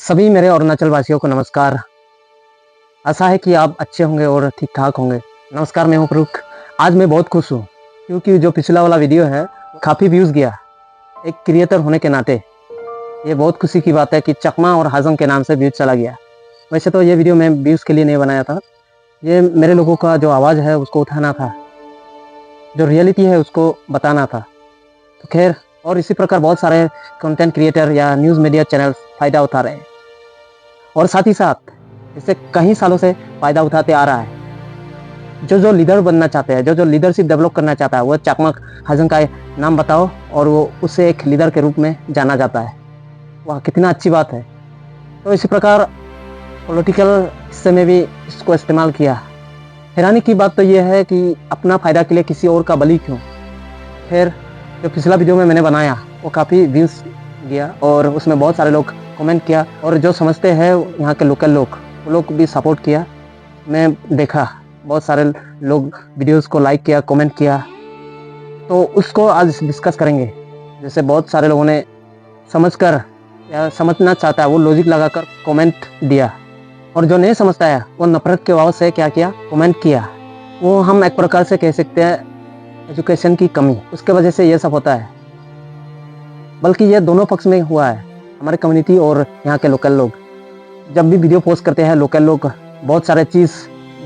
सभी मेरे अरुणाचल वासियों को नमस्कार। आशा है कि आप अच्छे होंगे और ठीक ठाक होंगे। नमस्कार, मैं हूं प्रमुख। आज मैं बहुत खुश हूं क्योंकि जो पिछला वाला वीडियो है काफ़ी व्यूज़ गया। एक क्रिएटर होने के नाते ये बहुत खुशी की बात है कि चकमा और हाजम के नाम से व्यूज़ चला गया। वैसे तो ये वीडियो मैं व्यूज़ के लिए नहीं बनाया था, ये मेरे लोगों का जो आवाज़ है उसको उठाना था, जो रियलिटी है उसको बताना था। तो खैर, और इसी प्रकार बहुत सारे कंटेंट क्रिएटर या न्यूज़ मीडिया चैनल्स फ़ायदा उठा रहे हैं और साथ ही साथ इसे कई सालों से फ़ायदा उठाते आ रहा है। जो लीडर बनना चाहते हैं, जो लीडरशिप डेवलप करना चाहता है, वो चकमा हाजम का नाम बताओ और वो उसे एक लीडर के रूप में जाना जाता है। वाह, कितना अच्छी बात है। तो इसी प्रकार पॉलिटिकल हिस्से में भी इसको इस्तेमाल किया। हैरानी की बात तो ये है कि अपना फ़ायदा के लिए किसी और का बलि क्यों। खैर, जो पिछला वीडियो में मैंने बनाया वो काफ़ी व्यूज़ गया और उसमें बहुत सारे लोग कमेंट किया और जो समझते हैं यहाँ के लोकल लोग, वो लोग भी सपोर्ट किया। मैं देखा बहुत सारे लोग वीडियोस को लाइक किया, कमेंट किया, तो उसको आज डिस्कस करेंगे। जैसे बहुत सारे लोगों ने समझकर या समझना चाहता है वो लॉजिक लगाकर कमेंट दिया, और जो नहीं समझता है वो नफरत के भाव से क्या किया, कमेंट किया। वो हम एक प्रकार से कह सकते हैं एजुकेशन की कमी, उसके वजह से ये सब होता है। बल्कि ये दोनों पक्ष में हुआ है, हमारे कम्युनिटी और यहाँ के लोकल लोग। जब भी वीडियो पोस्ट करते हैं लोकल लोग बहुत सारे चीज़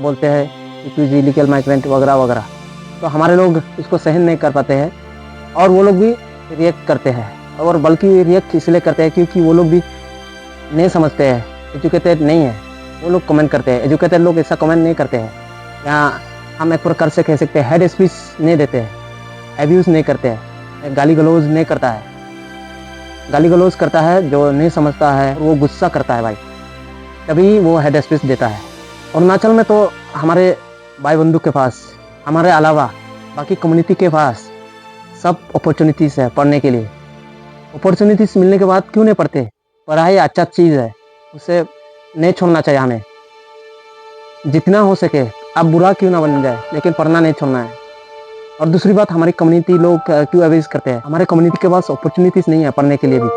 बोलते हैं, रिफ्यूजी, इलीगल माइग्रेंट वगैरह वगैरह, तो हमारे लोग इसको सहन नहीं कर पाते हैं और वो लोग भी रिएक्ट करते हैं। और बल्कि रिएक्ट इसलिए करते हैं क्योंकि वो लोग भी नहीं समझते हैं, एजुकेटेड नहीं है, वो लोग कमेंट करते हैं। एजुकेटेड लोग ऐसा कमेंट नहीं करते हैं। यहाँ हम एक प्रकार से कह सकते हैं हेड स्पीच नहीं देते हैं, एब्यूज़ नहीं करते हैं, गाली गलौज नहीं करता है। गाली गलौज करता है जो नहीं समझता है, वो गुस्सा करता है भाई, तभी वो हेड स्पीच देता है। अरुणाचल में तो हमारे भाई बंधु के पास, हमारे अलावा बाकी कम्युनिटी के पास सब अपॉर्चुनिटीज़ है पढ़ने के लिए। अपॉर्चुनिटीज़ मिलने के बाद क्यों नहीं पढ़ते? पढ़ाई अच्छा चीज़ है, उसे नहीं छोड़ना चाहिए हमें। जितना हो सके, अब बुरा क्यों ना बन जाए, लेकिन पढ़ना नहीं छोड़ना है। और दूसरी बात, हमारी कम्युनिटी लोग क्यों अवेज करते हैं, हमारे कम्युनिटी के पास अपॉर्चुनिटीज़ नहीं है पढ़ने के लिए भी।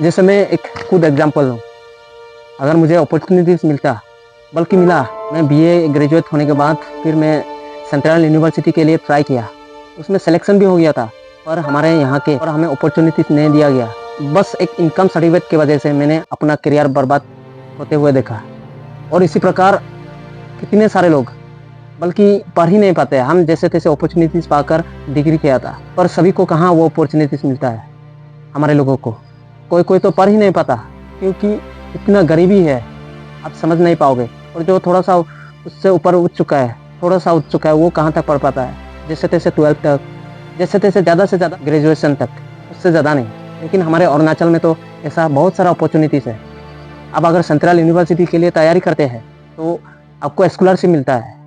जैसे मैं एक खुद एग्जांपल हूँ, अगर मुझे अपॉर्चुनिटीज़ मिलता, बल्कि मिला, मैं बीए ग्रेजुएट होने के बाद फिर मैं सेंट्रल यूनिवर्सिटी के लिए ट्राई किया, उसमें सिलेक्शन भी हो गया था, पर हमारे यहाँ के और हमें अपॉर्चुनिटीज़ नहीं दिया गया। बस एक इनकम सर्टिफिकेट की वजह से मैंने अपना करियर बर्बाद होते हुए देखा। और इसी प्रकार कितने सारे लोग बल्कि पढ़ ही नहीं पाते। हम जैसे तैसे अपॉर्चुनिटीज़ पाकर डिग्री किया था, पर सभी को कहाँ वो अपॉर्चुनिटीज़ मिलता है। हमारे लोगों को कोई कोई तो पढ़ ही नहीं पाता क्योंकि इतना गरीबी है, आप समझ नहीं पाओगे। और जो थोड़ा सा उससे ऊपर उठ चुका है, थोड़ा सा उठ चुका है, वो कहाँ तक पढ़ पाता है? जैसे तैसे 12th तक, जैसे तैसे ज़्यादा से ज़्यादा ग्रेजुएशन तक, उससे ज़्यादा नहीं। लेकिन हमारे अरुणाचल में तो ऐसा बहुत सारा अपॉर्चुनिटीज़ है। अब अगर सेंट्रल यूनिवर्सिटी के लिए तैयारी करते हैं तो आपको स्कॉलरशिप मिलता है,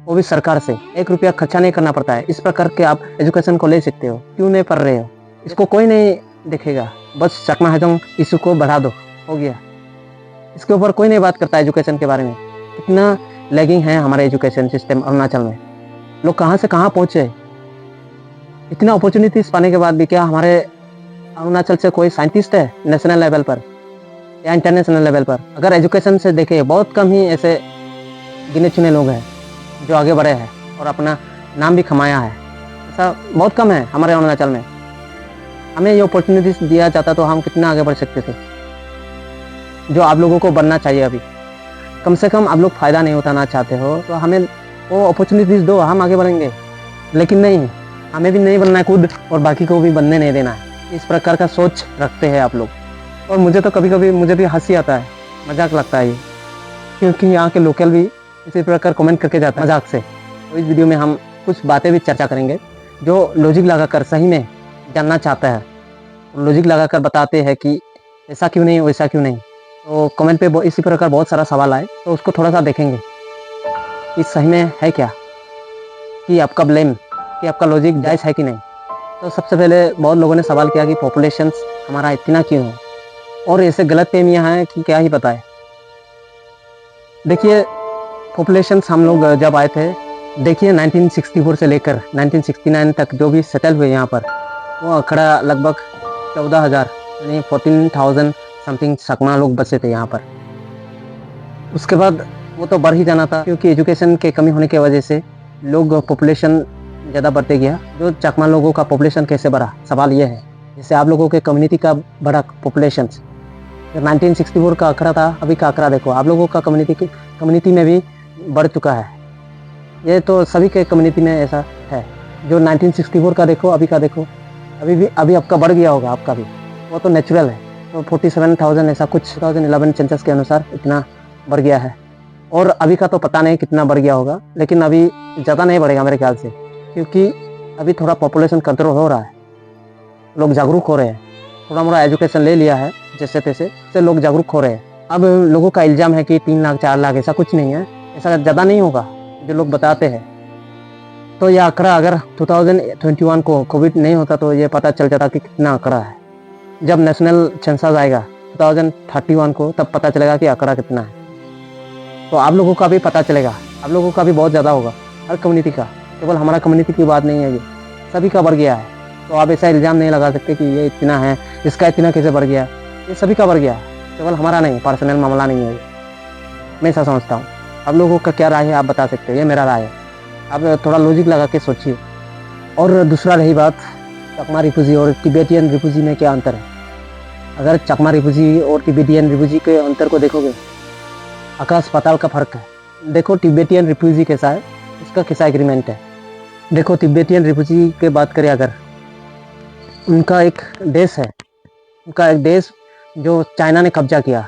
वो भी सरकार से, 1 रुपया खर्चा नहीं करना पड़ता है। इस प्रकार के आप एजुकेशन को ले सकते हो। क्यों नहीं पढ़ रहे हो? इसको कोई नहीं देखेगा, बस चकमा हाजम इशू को बढ़ा दो, हो गया। इसके ऊपर कोई नहीं बात करता एजुकेशन के बारे में। कितना लैगिंग है हमारे एजुकेशन सिस्टम अरुणाचल में। लोग कहाँ से कहाँ पहुँचे। इतना अपॉर्चुनिटीज़ पाने के बाद भी क्या हमारे अरुणाचल से कोई साइंटिस्ट है नेशनल लेवल पर या इंटरनेशनल लेवल पर? अगर एजुकेशन से देखें, बहुत कम ही ऐसे गिने चुने लोग हैं जो आगे बढ़े हैं और अपना नाम भी कमाया है। ऐसा बहुत कम है हमारे अरुणाचल में। हमें ये अपॉर्चुनिटीज़ दिया जाता तो हम कितना आगे बढ़ सकते थे, जो आप लोगों को बनना चाहिए। अभी कम से कम आप लोग फ़ायदा नहीं उठाना चाहते हो तो हमें वो अपॉर्चुनिटीज़ दो, हम आगे बढ़ेंगे। लेकिन नहीं, हमें भी नहीं बनना है खुद और बाकी को भी बनने नहीं देना है। इस प्रकार का सोच रखते हैं आप लोग। और मुझे तो कभी कभी मुझे भी हंसी आता है, मजाक लगता है ये, क्योंकि यहाँ के लोकल भी इसी प्रकार कमेंट करके जाता है मजाक से। तो इस वीडियो में हम कुछ बातें भी चर्चा करेंगे जो लॉजिक लगाकर सही में जानना चाहता है, लॉजिक लगाकर बताते हैं कि ऐसा क्यों नहीं, वैसा क्यों नहीं। तो कमेंट पे इसी प्रकार बहुत सारा सवाल आए, तो उसको थोड़ा सा देखेंगे कि सही में है क्या, कि आपका ब्लेम, कि आपका लॉजिक जायज़ है कि नहीं। तो सबसे पहले बहुत लोगों ने सवाल किया कि पॉपुलेशन हमारा इतना क्यों है, और ऐसे गलतफहमियां हैं कि क्या ही बताए। देखिए, पॉपुलेशन हम लोग जब आए थे, देखिए 1964 से लेकर 1969 तक जो भी सेटल हुए यहाँ पर, वो आंकड़ा लगभग 14,000 यानी 14,000 समथिंग चकमा लोग बसे थे यहाँ पर। उसके बाद वो तो बढ़ ही जाना था, क्योंकि एजुकेशन के कमी होने की वजह से लोग पॉपुलेशन ज़्यादा बढ़ते गया। जो चकमा लोगों का पॉपुलेशन कैसे बढ़ा, सवाल ये है। जैसे आप लोगों के कम्युनिटी का बड़ा पॉपुलेशन, 1964 का आंकड़ा था, अभी का आंकड़ा देखो, आप लोगों का कम्युनिटी में भी बढ़ चुका है। ये तो सभी के कम्युनिटी में ऐसा है। जो 1964 का देखो, अभी का देखो, अभी आपका बढ़ गया होगा, आपका भी, वो तो नेचुरल है। तो 47,000 ऐसा कुछ 2011 सेंसस के अनुसार इतना बढ़ गया है। और अभी का तो पता नहीं कितना बढ़ गया होगा, लेकिन अभी ज़्यादा नहीं बढ़ेगा मेरे ख्याल से, क्योंकि अभी थोड़ा पॉपुलेशन कंट्रोल हो रहा है, लोग जागरूक हो रहे हैं, थोड़ा मोड़ा एजुकेशन ले लिया है जैसे तैसे से लोग जागरूक हो रहे हैं। अब लोगों का इल्ज़ाम है कि 3 लाख 4 लाख, ऐसा कुछ नहीं है, ऐसा ज़्यादा नहीं होगा जो लोग बताते हैं। तो यह आंकड़ा अगर 2021 को कोविड नहीं होता तो ये पता चल जाता कि कितना आंकड़ा है। जब नेशनल सेंसस आएगा 2031 को, तब पता चलेगा कि आंकड़ा कितना है। तो आप लोगों का भी पता चलेगा, आप लोगों का भी बहुत ज़्यादा होगा, हर कम्युनिटी का, केवल हमारा कम्युनिटी की बात नहीं है, ये सभी का बढ़ गया है। तो आप ऐसा इल्ज़ाम नहीं लगा सकते कि ये इतना है, इसका इतना कैसे बढ़ गया। ये सभी का बढ़ गया है, केवल हमारा नहीं, पर्सनल मामला नहीं है। मैं ऐसा समझता हूँ। आप लोगों का क्या राय है आप बता सकते हो, ये मेरा राय है। आप थोड़ा लॉजिक लगा के सोचिए। और दूसरा रही बात चकमा रिफ्यूजी और तिब्बतियन रिफ्यूजी में क्या अंतर है। अगर चकमा रिफ्यूजी और तिब्बतियन रिफ्यूजी के अंतर को देखोगे, आकाश पाताल का फर्क है। देखो तिब्बतियन रिफ्यूजी कैसा है, उसका कैसा एग्रीमेंट है। देखो तिब्बतियन रिफ्यूजी की बात करें अगर, उनका एक देश है, उनका एक देश जो चाइना ने कब्जा किया,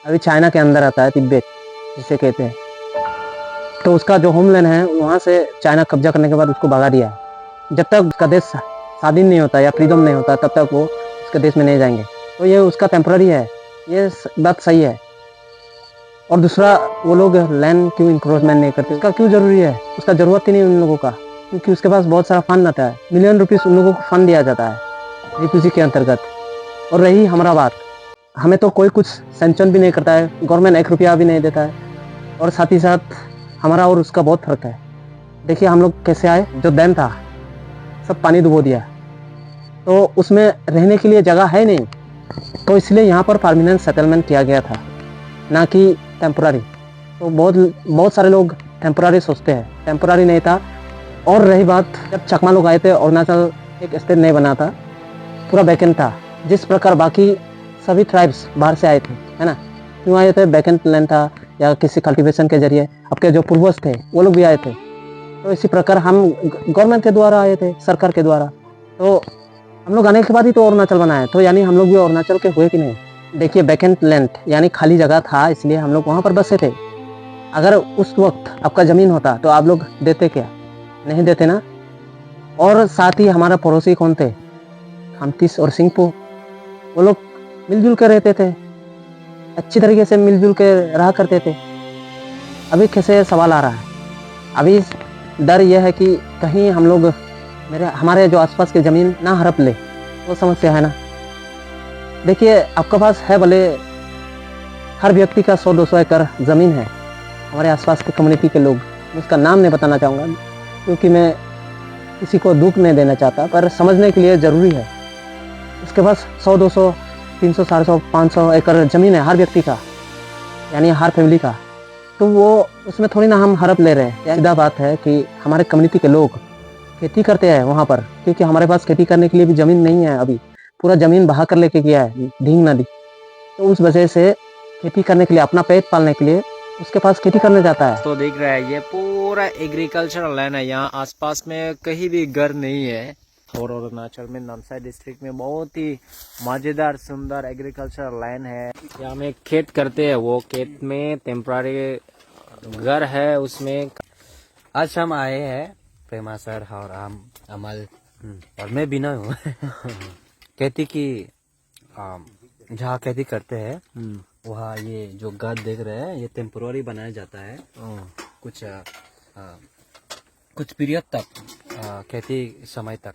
अभी चाइना के अंदर आता है तिब्बत जिसे कहते हैं। तो उसका जो होमलैंड है, वहाँ से चाइना कब्जा करने के बाद उसको भगा दिया है। जब तक उसका देश स्वाधीन नहीं होता या फ्रीडम नहीं होता, तब तक वो उसके देश में नहीं जाएंगे। तो ये उसका टेम्पररी है, ये बात सही है। और दूसरा, वो लोग लैंड क्यों इंक्रोचमेंट नहीं करते, उसका क्यों ज़रूरी है, उसका ज़रूरत ही नहीं उन लोगों का, क्योंकि उसके पास बहुत सारा फंड आता है, मिलियन रुपीज़ उन लोगों को फंड दिया जाता है रिफ्यूजी के अंतर्गत। और रही हमारा बात, हमें तो कोई कुछ सेंक्शन भी नहीं करता है, गवर्नमेंट 1 रुपया भी नहीं देता है। और साथ ही साथ हमारा और उसका बहुत फर्क है। देखिए हम लोग कैसे आए, जो डैम था सब पानी डुबो दिया, तो उसमें रहने के लिए जगह है नहीं, तो इसलिए यहाँ पर परमानेंट सेटलमेंट किया गया था, ना कि टेम्पोररी। तो बहुत सारे लोग टेम्पोररी सोचते हैं, टेम्पोररी नहीं था। और रही बात, जब चकमा लोग आए थे, अरुणाचल एक स्टेट नहीं बना था, पूरा वैकेंट था। जिस प्रकार बाकी सभी ट्राइब्स बाहर से आए थे, है ना, क्यों आए थे, वैकेंट लैंड था या किसी कल्टीवेशन के जरिए। आपके जो पूर्वज थे वो लोग भी आए थे। तो इसी प्रकार हम गवर्नमेंट के द्वारा आए थे, सरकार के द्वारा। तो हम लोग आने के बाद ही तो अरुणाचल बना है, तो यानी हम लोग भी अरुणाचल के हुए कि नहीं। देखिए वैकेंट लैंड यानी खाली जगह था, इसलिए हम लोग वहाँ पर बसे थे। अगर उस वक्त आपका ज़मीन होता तो आप लोग देते क्या, नहीं देते ना। और साथ ही हमारा पड़ोसी कौन थे, खमतीस और सिंहपो, वो लोग मिलजुल कर रहते थे, अच्छी तरीके से मिलजुल के रहा करते थे। अभी कैसे सवाल आ रहा है, अभी डर यह है कि कहीं हम लोग हमारे जो आसपास की ज़मीन ना हड़प ले, वो समस्या है ना। देखिए आपके पास है, भले हर व्यक्ति का 100-200 एकड़ ज़मीन है, हमारे आसपास के कम्युनिटी के लोग, मैं उसका नाम नहीं बताना चाहूँगा क्योंकि मैं किसी को दुख नहीं देना चाहता, पर समझने के लिए ज़रूरी है। उसके पास 100-200 300 400 500 एकड़ ज़मीन है हर व्यक्ति का, यानी हर फैमिली का। तो वो उसमें थोड़ी ना हम हड़प ले रहे हैं। सीधा बात है कि हमारे कम्युनिटी के लोग खेती करते हैं वहाँ पर, क्योंकि हमारे पास खेती करने के लिए भी ज़मीन नहीं है। अभी पूरा ज़मीन बहा कर लेके गया है ढींग नदी, तो उस वजह से खेती करने के लिए, अपना पेट पालने के लिए उसके पास खेती करने जाता है। तो देख रहा है ये पूरा एग्रीकल्चरल लैंड है, यहाँ आसपास में कहीं भी घर नहीं है। और अरुणाचल में नामसाई डिस्ट्रिक्ट में बहुत ही मजेदार सुंदर एग्रीकल्चरल लैंड है। यहाँ में खेत करते हैं, वो खेत में टेम्पररी घर है उसमें। आज हम आए हैं प्रेमा सर और अमल और मैं बिना हूँ खेती की जहाँ खेती करते हैं वहाँ ये जो घर देख रहे हैं ये टेम्पोररी बनाया जाता है कुछ पीरियड तक, खेती समय तक।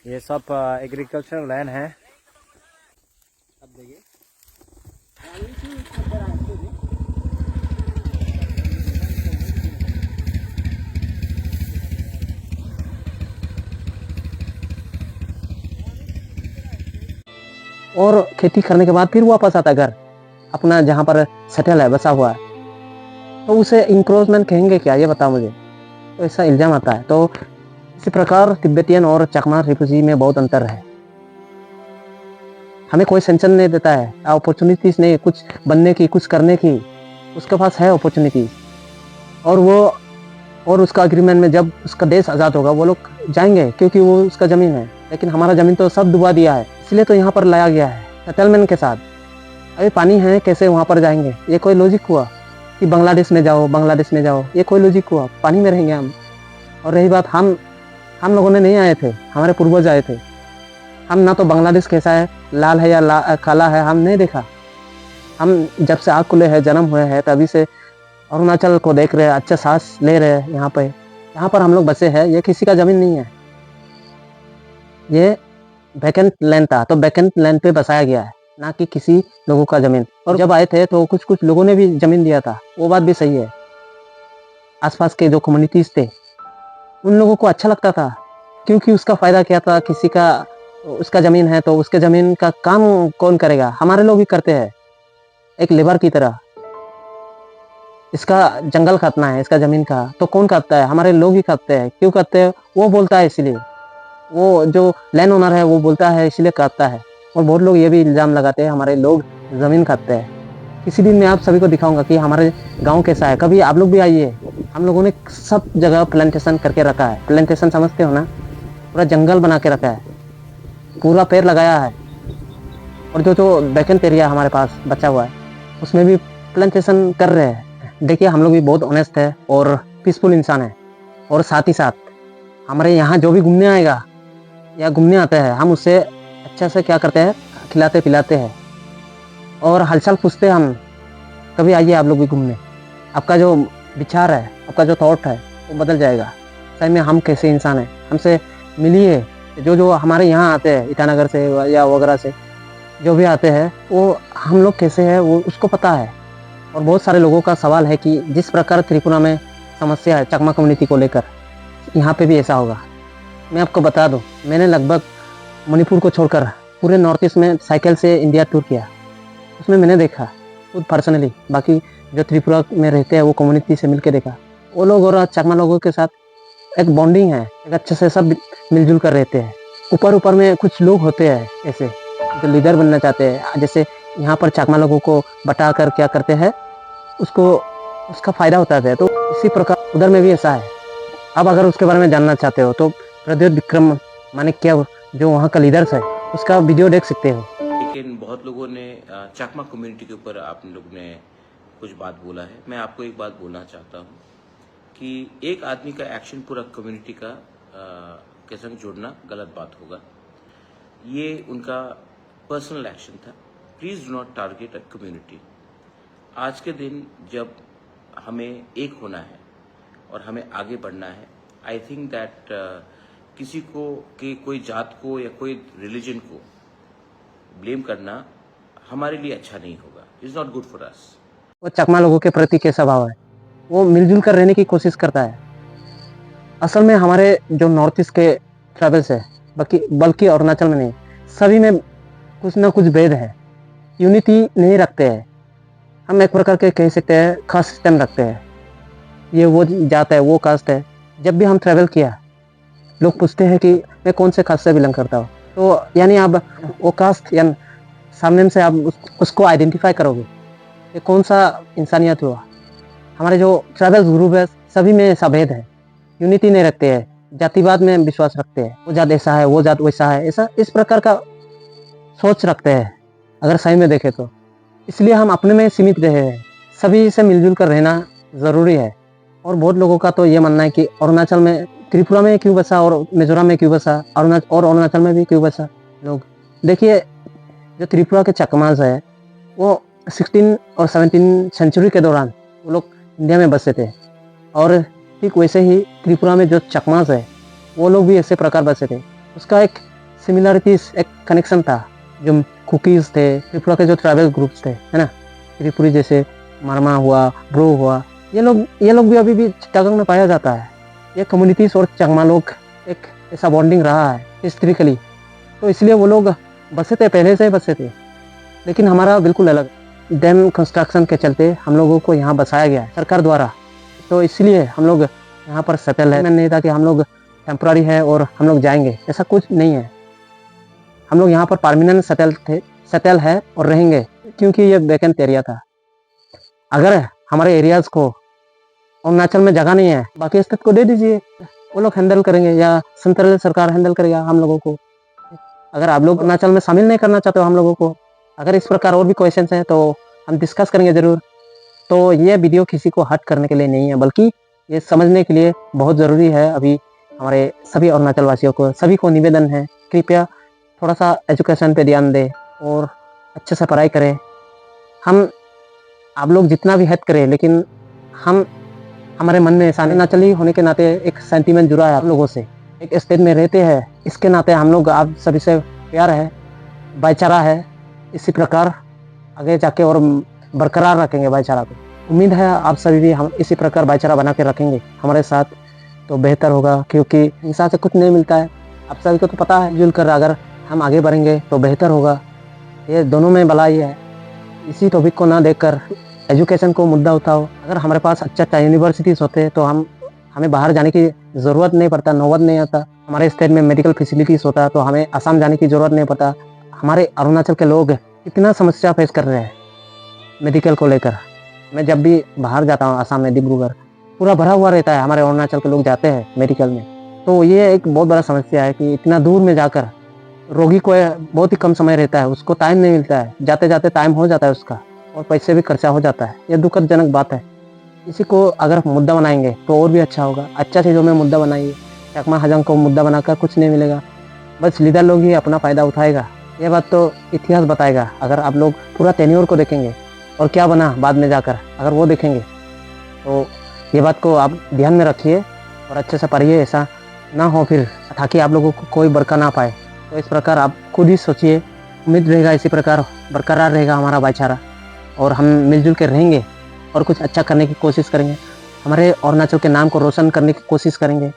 ये सब एग्रीकल्चरल लैंड है। अब देखिए और खेती करने के बाद फिर वापस आता है घर अपना जहाँ पर सेटल है, बसा हुआ है, तो उसे इंक्रोचमेंट कहेंगे क्या, ये बताओ मुझे। तो ऐसा इल्ज़ाम आता है। तो इसी प्रकार तिब्बतियन और चकमा रिफ्यूजी में बहुत अंतर है। हमें कोई सेंशन नहीं देता है, अपॉर्चुनिटीज़ नहीं कुछ बनने की, कुछ करने की, उसके पास है अपॉर्चुनिटीज़। और वो और उसका अग्रीमेंट में जब उसका देश आज़ाद होगा वो लोग जाएंगे, क्योंकि वो उसका ज़मीन है। लेकिन हमारा ज़मीन तो सब डुबा दिया है, इसलिए तो यहाँ पर लाया गया है सेटलमेंट के साथ। अभी पानी है, कैसे वहाँ पर जाएंगे? ये कोई लॉजिक हुआ कि बांग्लादेश में जाओ, बांग्लादेश में जाओ? ये कोई लॉजिक हुआ? पानी में रहेंगे हम। और रही बात, हम लोगों ने नहीं आए थे, हमारे पूर्वज आए थे। हम ना तो बांग्लादेश कैसा है, लाल है या काला है, हम नहीं देखा। हम जब से आँख खुले हैं, जन्म हुए हैं, तभी से अरुणाचल को देख रहे हैं, अच्छा सांस ले रहे हैं। यहाँ पर हम लोग बसे हैं। ये किसी का ज़मीन नहीं है, ये वैकेंट लैंड था, तो वैकेंट लैंड पे बसाया गया है, ना कि किसी लोगों का ज़मीन। और जब आए थे तो कुछ लोगों ने भी ज़मीन दिया था, वो बात भी सही है। आसपास के जो कम्युनिटीज़ थे उन लोगों को अच्छा लगता था, क्योंकि उसका फ़ायदा क्या था, किसी का उसका ज़मीन है तो उसके ज़मीन का काम कौन करेगा? हमारे लोग ही करते हैं, एक लेबर की तरह। इसका जंगल काटना है, इसका ज़मीन का, तो कौन काटता है? हमारे लोग ही काटते हैं। क्यों काटते हैं? वो बोलता है इसलिए, वो जो लैंड ओनर है वो बोलता है इसलिए काटता है। और बहुत लोग ये भी इल्ज़ाम लगाते हैं हमारे लोग ज़मीन काटते हैं। किसी दिन मैं आप सभी को दिखाऊंगा कि हमारे गांव कैसा है। कभी आप लोग भी आइए। हम लोगों ने सब जगह प्लांटेशन करके रखा है। प्लांटेशन समझते हो ना? पूरा जंगल बना के रखा है, पूरा पेड़ लगाया है। और जो वैकेंट एरिया हमारे पास बचा हुआ है उसमें भी प्लांटेशन कर रहे हैं। देखिए, हम लोग भी बहुत ऑनेस्ट है और पीसफुल इंसान है। और साथ ही साथ हमारे यहाँ जो भी घूमने आएगा या घूमने आता है, हम उससे अच्छा से क्या करते हैं, खिलाते पिलाते हैं और हालचाल पूछते हैं हम। कभी आइए आप लोग भी घूमने, आपका जो विचार है, आपका जो थॉट है वो बदल जाएगा। सही में हम कैसे इंसान हैं, हमसे मिलिए। जो हमारे यहाँ आते हैं ईटानगर से या वगैरह से जो भी आते हैं, वो हम लोग कैसे हैं वो उसको पता है। और बहुत सारे लोगों का सवाल है कि जिस प्रकार त्रिपुरा में समस्या है चकमा कम्युनिटी को लेकर, यहाँ पे भी ऐसा होगा। मैं आपको बता दूँ, मैंने लगभग मणिपुर को छोड़कर पूरे नॉर्थ ईस्ट में साइकिल से इंडिया टूर किया। उसमें मैंने देखा खुद पर्सनली, बाकी जो त्रिपुरा में रहते हैं वो कम्युनिटी से मिलकर देखा। वो लोग और चकमा लोगों के साथ एक बॉन्डिंग है, एक अच्छे से सब मिलजुल कर रहते हैं। ऊपर में कुछ लोग होते हैं ऐसे जो लीडर बनना चाहते हैं, जैसे यहाँ पर चकमा लोगों को बटा कर क्या करते हैं, उसको उसका फ़ायदा होता है। तो इसी प्रकार उधर में भी ऐसा है। अब अगर उसके बारे में जानना चाहते हो तो प्रद्योत विक्रम माणिक्य जो वहाँ का लीडर्स है, उसका वीडियो देख सकते हो। लेकिन बहुत लोगों ने चकमा कम्युनिटी के ऊपर आप लोग ने कुछ बात बोला है। मैं आपको एक बात बोलना चाहता हूँ कि एक आदमी का एक्शन पूरा कम्युनिटी का के संग जोड़ना गलत बात होगा। ये उनका पर्सनल एक्शन था। Please do not target a community. आज के दिन जब हमें एक होना है और हमें आगे बढ़ना है, आई थिंक दैट किसी को कि कोई जात को या कोई रिलीजन को ब्लेम करना हमारे लिए अच्छा नहीं होगा। It's not good for us. वो चकमा लोगों के प्रति कैसा भाव है, वो मिलजुल कर रहने की कोशिश करता है। असल में हमारे जो नॉर्थ ईस्ट के ट्राइबल्स है, बल्कि अरुणाचल में नहीं, सभी में कुछ ना कुछ भेद है, यूनिटी नहीं रखते हैं। हम एक प्रकार के कह सकते हैं कास्ट सिस्टम रखते हैं। ये वो जात है, वो कास्ट है। जब भी हम ट्रैवल किया, लोग पूछते हैं कि मैं कौन से कास्ट से बिलोंग करता हूँ, तो यानी आप वो कास्ट या सामने से आप उसको आइडेंटिफाई करोगे, ये कौन सा इंसानियत हुआ। हमारे जो ट्राइबल ग्रुप है सभी में ऐसा भेद है, यूनिटी नहीं रखते हैं, जातिवाद में विश्वास रखते हैं। वो जात ऐसा है, वो जात वैसा है, ऐसा इस प्रकार का सोच रखते हैं अगर सही में देखें तो। इसलिए हम अपने में सीमित रहे हैं। सभी से मिलजुल कर रहना ज़रूरी है। और बहुत लोगों का तो ये मानना है कि अरुणाचल में, त्रिपुरा में क्यों बसा और मिजोरम में क्यों बसा, अरुणाचल में भी क्यों बसा लोग। देखिए, जो त्रिपुरा के चकमास है वो 16 और 17 सेंचुरी के दौरान वो लोग इंडिया में बसे थे। और ठीक वैसे ही त्रिपुरा में जो चकमास है वो लोग भी ऐसे प्रकार बसे थे। उसका एक सिमिलरिटीज, एक कनेक्शन था। जो कुकीज़ थे, त्रिपुरा के जो ट्राइबल ग्रुप्स थे, है ना, त्रिपुरी जैसे मारमा हुआ, ब्रो हुआ, ये लोग भी अभी भी चिटागंग में पाया जाता है। ये कम्युनिटीज़ और चकमा लोग एक ऐसा बॉन्डिंग रहा है हिस्ट्रिकली। तो इसलिए वो लोग बसे थे, पहले से बसे थे, लेकिन हमारा बिल्कुल अलग। डैम कंस्ट्रक्शन के चलते हम लोगों को यहाँ बसाया गया है सरकार द्वारा, तो इसलिए हम लोग यहाँ पर सेटल है। मैंने नहीं था कि हम लोग टेम्पररी है और हम लोग जाएंगे, ऐसा कुछ नहीं है। हम लोग यहाँ पर परमानेंट सेटल है और रहेंगे, क्योंकि ये वैकेंट एरिया था। अगर हमारे एरियाज को अरुणाचल में जगह नहीं है, बाकी स्टेट को दे दीजिए, वो लोग हैंडल करेंगे, या सेंट्रल सरकार हैंडल करेगा हम लोगों को। अगर आप लोग अरुणाचल में शामिल नहीं करना चाहते हो हम लोगों को, अगर इस प्रकार और भी क्वेश्चंस हैं तो हम डिस्कस करेंगे ज़रूर। तो ये वीडियो किसी को हर्ट करने के लिए नहीं है, बल्कि ये समझने के लिए बहुत ज़रूरी है। अभी हमारे सभी अरुणाचल वासियों को, सभी को निवेदन है, कृपया थोड़ा सा एजुकेशन पे ध्यान दें और अच्छे से पढ़ाई करें। हम आप लोग जितना भी हेल्प करें, लेकिन हमारे मन में ऐसा अरुणाचली होने के नाते एक सेंटीमेंट जुड़ा है आप लोगों से। एक स्टेट में रहते हैं, इसके नाते हम लोग आप सभी से प्यार है, भाईचारा है। इसी प्रकार आगे जाके और बरकरार रखेंगे भाईचारा को। उम्मीद है आप सभी भी हम इसी प्रकार भाईचारा बना के रखेंगे हमारे साथ, तो बेहतर होगा, क्योंकि इंसान से कुछ नहीं मिलता है। आप सभी को तो पता है, जुल कर अगर हम आगे बढ़ेंगे तो बेहतर होगा। ये दोनों में भलाई है। इसी टॉपिक को ना देखकर एजुकेशन को मुद्दा उठाओ। अगर हमारे पास अच्छा यूनिवर्सिटीज़ होते तो हमें बाहर जाने की ज़रूरत नहीं पड़ता, नौबत नहीं आता। हमारे स्टेट में मेडिकल फैसिलिटीज़ होता तो हमें असम जाने की ज़रूरत नहीं पड़ता। हमारे अरुणाचल के लोग कितना समस्या फेस कर रहे हैं मेडिकल को लेकर। मैं जब भी बाहर जाता हूँ, असम में डिब्रूगढ़ पूरा भरा हुआ रहता है, हमारे अरुणाचल के लोग जाते हैं मेडिकल में। तो ये एक बहुत बड़ा समस्या है कि इतना दूर में जाकर रोगी को बहुत ही कम समय रहता है, उसको टाइम नहीं मिलता है, जाते जाते टाइम हो जाता है उसका, और पैसे भी खर्चा हो जाता है। ये दुखदजनक बात है। इसी को अगर मुद्दा बनाएंगे तो और भी अच्छा होगा। अच्छा चीज़ों में मुद्दा बनाइए। चकमा हजंग को मुद्दा बनाकर कुछ नहीं मिलेगा, बस लीडर लोग ही अपना फ़ायदा उठाएगा। ये बात तो इतिहास बताएगा। अगर आप लोग पूरा टेन्योर को देखेंगे और क्या बना बाद में जाकर, अगर वो देखेंगे तो ये बात को आप ध्यान में रखिए और अच्छे से पढ़िए। ऐसा ना हो फिर ताकि आप लोगों को कोई बरका ना पाए। तो इस प्रकार आप खुद ही सोचिए। उम्मीद रहेगा इसी प्रकार बरकरार रहेगा हमारा भाईचारा, और हम मिलजुल के रहेंगे और कुछ अच्छा करने की कोशिश करेंगे। हमारे अरुणाचल के नाम को रोशन करने की कोशिश करेंगे।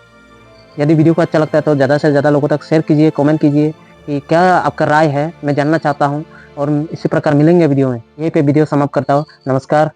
यदि वीडियो को अच्छा लगता है तो ज़्यादा से ज़्यादा लोगों तक शेयर कीजिए, कमेंट कीजिए कि क्या आपका राय है, मैं जानना चाहता हूँ। और इसी प्रकार मिलेंगे वीडियो में। यहीं पे वीडियो समाप्त करता हूँ। नमस्कार।